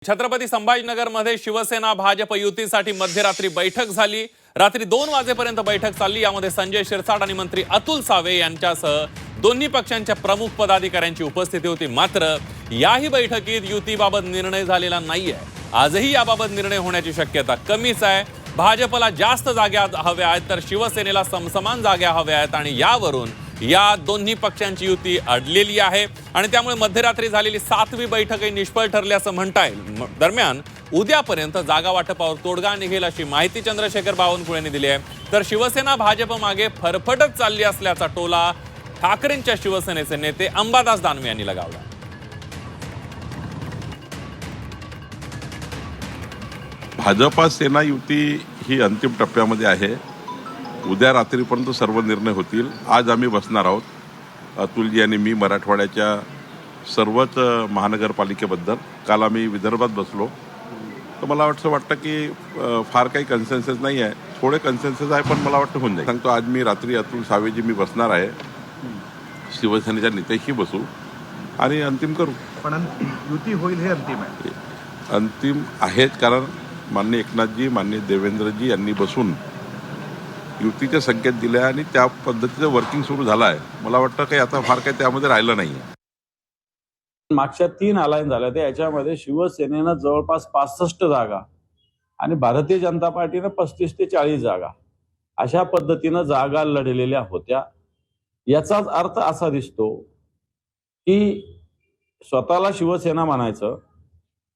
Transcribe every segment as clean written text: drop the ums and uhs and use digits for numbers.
छत्रपती संभाजीनगरमध्ये शिवसेना भाजप युतीसाठी मध्यरात्री बैठक झाली। रात्री 2 वाजेपर्यंत बैठक चालली। यामध्ये संजय शिरसाट आणि मंत्री अतुल सावे यांच्यासह दोन्ही पक्षांच्या प्रमुख पदाधिकाऱ्यांची उपस्थिती होती। मात्र याही बैठकीत युतीबाबत निर्णय झालेला नाहीये। आजही याबाबत निर्णय होण्याची शक्यता कमीच आहे। भाजपला जास्त जागा हव्या आहेत तर शिवसेनेला समसमान जागा हव्या आहेत आणि यावरून या दोन्ही पक्षांची युती अडलेली आहे आणि त्यामुळे मध्यरात्री झालेली 7वी बैठकही निष्फळ ठरली असं म्हणता येईल। दरम्यान उद्यापर्यंत जागा वाटपावर तोडगा निघेल अशी माहिती चंद्रशेखर बावनकुळेंनी दिली आहे। तर शिवसेना भाजप मागे फरफटत चालली असल्याचा टोला ठाकरेंच्या शिवसेनेचे नेते अंबादास दानवे यांनी लगावला। भाजपा सेना युती ही अंतिम टप्प्यामध्ये आहे। उद्या रात्रीपर्यंत सर्व निर्णय होतील। आज आम्ही बसणार आहोत अतुलजी आणि मी मराठवाड्याच्या सर्वच महानगरपालिकेबद्दल। काल आम्ही विदर्भात बसलो तर मला वाटतं की फार काही कन्सेन्सस नाही आहे, थोडे कन्सेन्सस आहे पण मला वाटतं होऊन जाईल। सांगतो आज मी रात्री अतुल सावेजी मी बसणार आहे, शिवसेनेच्या नेत्याशी बसू आणि अंतिम करू। पण युती होईल हे अंतिम आहे, अंतिम आहेच कारण माननीय एकनाथजी माननीय देवेंद्रजी यांनी बसून युतीचे संकेत दिले आणि त्या पद्धतीचं वर्किंग सुरू झालं आहे। मला वाटतं काही आता फार काही त्यामध्ये राहिलं नाही। मागच्या 3 अलायन्स झाल्या त्या याच्यामध्ये शिवसेनेनं जवळपास 65 जागा आणि भारतीय जनता पार्टीनं 35 ते 40 जागा अशा पद्धतीनं जागा लढलेल्या होत्या। याचाच अर्थ असा दिसतो की स्वतःला शिवसेना म्हणायचं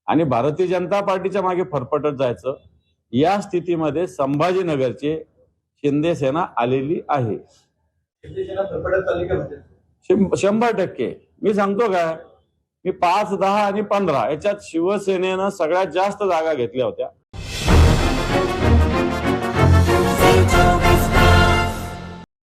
आणि भारतीय जनता पार्टीच्या मागे फरफटत जायचं, या स्थितीमध्ये संभाजीनगरचे शिंदे सेना आलेली आहे। 100% मी सांगतो काय, मी 5, 10 आणि 15 याच्यात शिवसेनेनं सगळ्यात जास्त जागा घेतल्या होत्या।